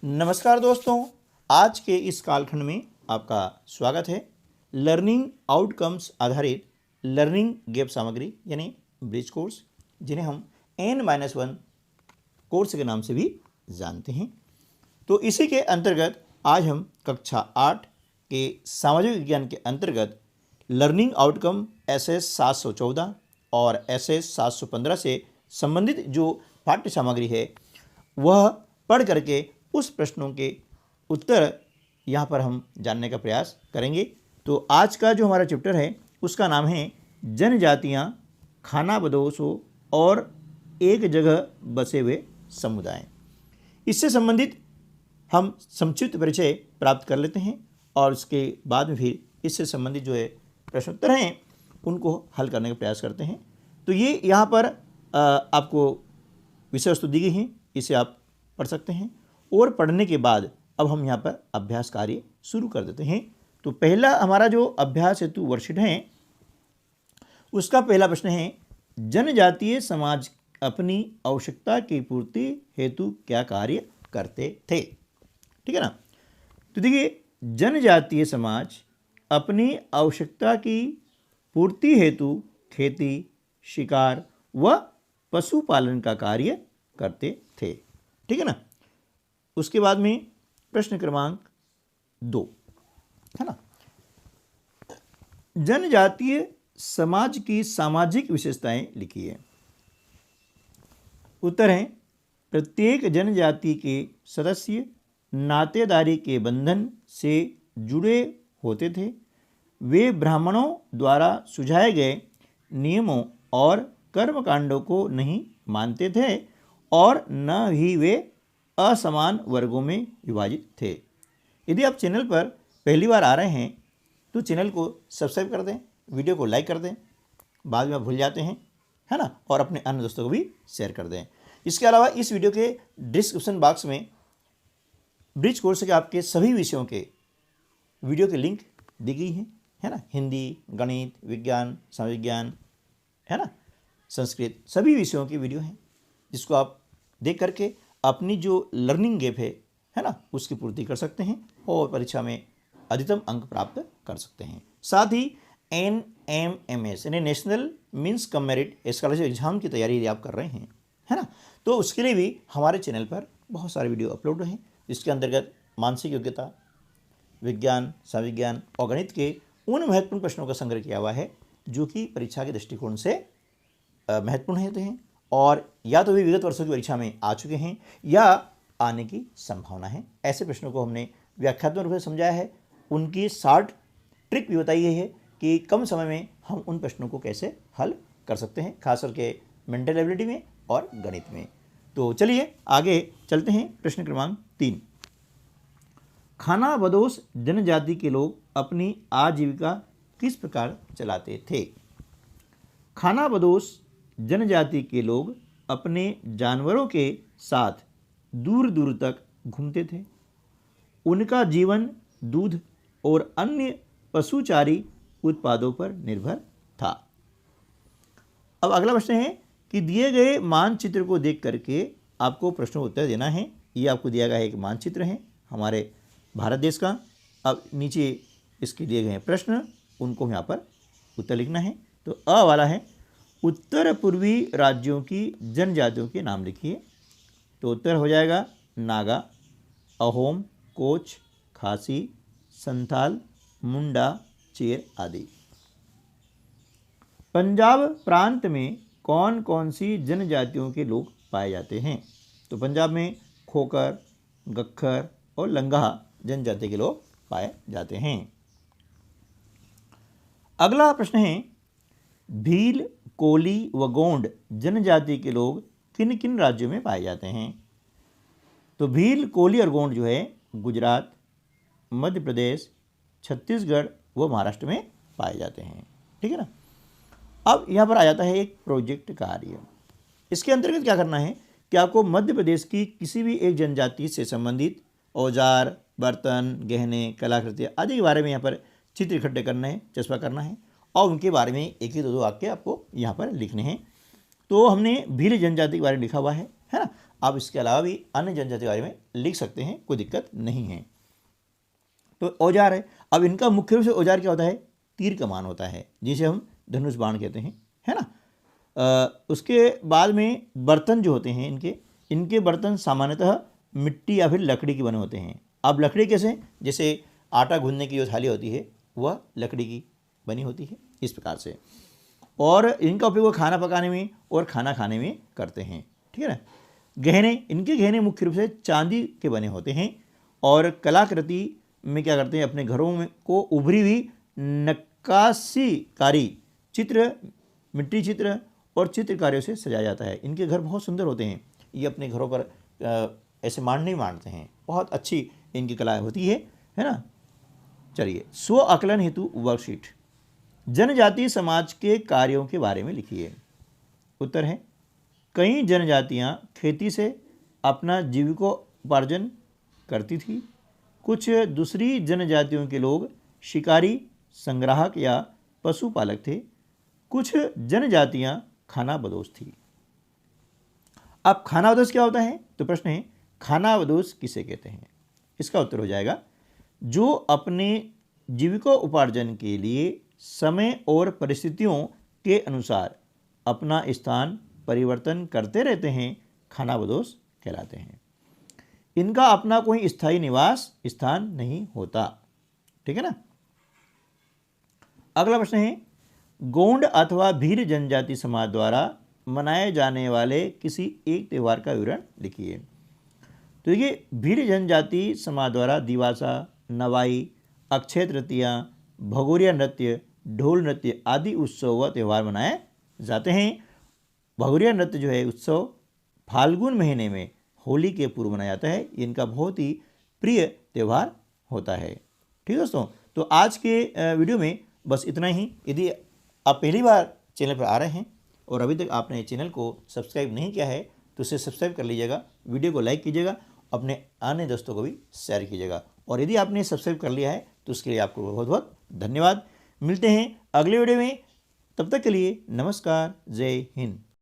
नमस्कार दोस्तों, आज के इस कालखंड में आपका स्वागत है। लर्निंग आउटकम्स आधारित लर्निंग गैप सामग्री यानी ब्रिज कोर्स, जिन्हें हम N-1 कोर्स के नाम से भी जानते हैं। तो इसी के अंतर्गत आज हम कक्षा 8 के सामाजिक विज्ञान के अंतर्गत लर्निंग आउटकम SS 714 और SS 715 से संबंधित जो पाठ्य सामग्री है वह पढ़ करके उस प्रश्नों के उत्तर यहाँ पर हम जानने का प्रयास करेंगे। तो आज का जो हमारा चैप्टर है उसका नाम है जनजातियाँ, खानाबदोशों और एक जगह बसे हुए समुदाय। इससे संबंधित हम संक्षिप्त परिचय प्राप्त कर लेते हैं और उसके बाद में फिर इससे संबंधित जो है प्रश्नोत्तर हैं उनको हल करने का प्रयास करते हैं। तो ये यहाँ पर आपको विषय वस्तु दी गई है, इसे आप पढ़ सकते हैं और पढ़ने के बाद अब हम यहाँ पर अभ्यास कार्य शुरू कर देते हैं। तो पहला हमारा जो अभ्यास हेतु वर्कशीट है उसका पहला प्रश्न है, जनजातीय समाज अपनी आवश्यकता की पूर्ति हेतु क्या कार्य करते थे। ठीक है ना। तो देखिए, जनजातीय समाज अपनी आवश्यकता की पूर्ति हेतु खेती, शिकार व पशुपालन का कार्य करते थे। ठीक है ना। उसके बाद में प्रश्न क्रमांक 2 है ना, जनजातीय समाज की सामाजिक विशेषताएं लिखिए। उत्तर है, प्रत्येक जनजाति के सदस्य नातेदारी के बंधन से जुड़े होते थे। वे ब्राह्मणों द्वारा सुझाए गए नियमों और कर्मकांडों को नहीं मानते थे और न ही वे असमान वर्गों में विभाजित थे। यदि आप चैनल पर पहली बार आ रहे हैं तो चैनल को सब्सक्राइब कर दें, वीडियो को लाइक कर दें, बाद में आप भूल जाते हैं, है ना, और अपने अन्य दोस्तों को भी शेयर कर दें। इसके अलावा इस वीडियो के डिस्क्रिप्शन बॉक्स में ब्रिज कोर्स के आपके सभी विषयों के वीडियो के लिंक दी गई हैं, है ना, हिंदी, गणित, विज्ञान, सामाजिक विज्ञान, है ना, संस्कृत, सभी विषयों की वीडियो हैं जिसको आप देख करके अपनी जो लर्निंग गैप है ना, उसकी पूर्ति कर सकते हैं और परीक्षा में अधिकतम अंक प्राप्त कर सकते हैं। साथ ही NMMS यानी national means cum merit scholarship exam की तैयारी यदि आप कर रहे हैं, है ना, तो उसके लिए भी हमारे चैनल पर बहुत सारे वीडियो अपलोड हैं जिसके अंतर्गत मानसिक योग्यता, विज्ञान, सामाजिक विज्ञान और गणित के उन महत्वपूर्ण प्रश्नों का संग्रह किया हुआ है जो कि परीक्षा के दृष्टिकोण से महत्वपूर्ण होते हैं और या तो भी विगत वर्षों की परीक्षा में आ चुके हैं या आने की संभावना है। ऐसे प्रश्नों को हमने व्याख्यात्मक रूप से समझाया है, उनकी शॉर्ट ट्रिक भी बताई गई है कि कम समय में हम उन प्रश्नों को कैसे हल कर सकते हैं, खास करके मेंटल एबिलिटी में और गणित में। तो चलिए आगे चलते हैं। प्रश्न क्रमांक 3, खानाबदोश जनजाति के लोग अपनी आजीविका किस प्रकार चलाते थे। खानाबदोश जनजाति के लोग अपने जानवरों के साथ दूर दूर तक घूमते थे। उनका जीवन दूध और अन्य पशुचारी उत्पादों पर निर्भर था। अब अगला प्रश्न है कि दिए गए मानचित्र को देख करके आपको प्रश्न उत्तर देना है। ये आपको दिया गया है एक मानचित्र है हमारे भारत देश का। अब नीचे इसके दिए गए प्रश्न, उनको यहाँ पर उत्तर लिखना है। तो अ वाला है, उत्तर पूर्वी राज्यों की जनजातियों के नाम लिखिए। तो उत्तर हो जाएगा नागा, अहोम, कोच, खासी, संथाल, मुंडा, चेर आदि। पंजाब प्रांत में कौन कौन सी जनजातियों के लोग पाए जाते हैं। तो पंजाब में खोकर, गख्खर और लंगाह जनजाति के लोग पाए जाते हैं। अगला प्रश्न है, भील, कोली व गोंड जनजाति के लोग किन किन राज्यों में पाए जाते हैं। तो भील, कोली और गोंड जो है गुजरात, मध्य प्रदेश, छत्तीसगढ़ व महाराष्ट्र में पाए जाते हैं। ठीक है ना। अब यहाँ पर आ जाता है एक प्रोजेक्ट कार्य। इसके अंतर्गत क्या करना है कि आपको मध्य प्रदेश की किसी भी एक जनजाति से संबंधित औजार, बर्तन, गहने, कलाकृतियाँ आदि के बारे में यहाँ पर चित्र इकट्ठे करना है, चस्पा करना है और उनके बारे में एक ही दो वाक्य आपको यहाँ पर लिखने हैं। तो हमने भील जनजाति के बारे में लिखा हुआ है ना। आप इसके अलावा भी अन्य जनजाति के बारे में लिख सकते हैं, कोई दिक्कत नहीं है। तो औजार है। अब इनका मुख्य रूप से औजार क्या होता है? तीर कमान होता है, जिसे हम धनुष बाण कहते हैं, है ना। उसके बाद में बर्तन जो होते हैं इनके बर्तन सामान्यतः मिट्टी या फिर लकड़ी के बने होते हैं। अब लकड़ी कैसे? जैसे आटा गूंदने की जो थाली होती है वह लकड़ी की बनी होती है, इस प्रकार से। और इनका उपयोग खाना पकाने में और खाना खाने में करते हैं, ठीक है ना। गहने, इनके गहने मुख्य रूप से चांदी के बने होते हैं। और कलाकृति में क्या करते हैं? अपने घरों में को उभरी हुई नक्काशीकारी चित्र, मिट्टी चित्र और चित्रकारियों से सजाया जाता है। इनके घर बहुत सुंदर होते हैं। ये अपने घरों पर ऐसे नहीं मांडते हैं, बहुत अच्छी इनकी कला होती है ना। चलिए, स्व आकलन हेतु वर्कशीट। जनजातीय समाज के कार्यों के बारे में लिखिए। उत्तर है, कई जनजातियां खेती से अपना जीविकोपार्जन करती थी। कुछ दूसरी जनजातियों के लोग शिकारी, संग्राहक या पशुपालक थे। कुछ जनजातियां खानाबदोश थी। अब खानाबदोश क्या होता है? तो प्रश्न है, खानाबदोश किसे कहते हैं? इसका उत्तर हो जाएगा, जो अपने जीविकोपार्जन के लिए समय और परिस्थितियों के अनुसार अपना स्थान परिवर्तन करते रहते हैं, खानाबदोश कहलाते हैं। इनका अपना कोई स्थायी निवास स्थान नहीं होता, ठीक है ना। अगला प्रश्न है, गोंड अथवा भील जनजाति समाज द्वारा मनाए जाने वाले किसी एक त्यौहार का विवरण लिखिए। तो देखिए, भील जनजाति समाज द्वारा दिवासा, नवाई, अक्षय तृतीया, भगोरिया नृत्य, ढोल नृत्य आदि उत्सव व त्यौहार मनाए जाते हैं। भगोरिया नृत्य जो है उत्सव फाल्गुन महीने में होली के पूर्व मनाया जाता है। इनका बहुत ही प्रिय त्यौहार होता है। ठीक है दोस्तों, तो आज के वीडियो में बस इतना ही। यदि आप पहली बार चैनल पर आ रहे हैं और अभी तक आपने चैनल को सब्सक्राइब नहीं किया है तो उसे सब्सक्राइब कर लीजिएगा, वीडियो को लाइक कीजिएगा, अपने अन्य दोस्तों को भी शेयर कीजिएगा। और यदि आपने सब्सक्राइब कर लिया है तो उसके लिए आपको बहुत बहुत धन्यवाद। मिलते हैं अगले वीडियो में, तब तक के लिए नमस्कार, जय हिंद।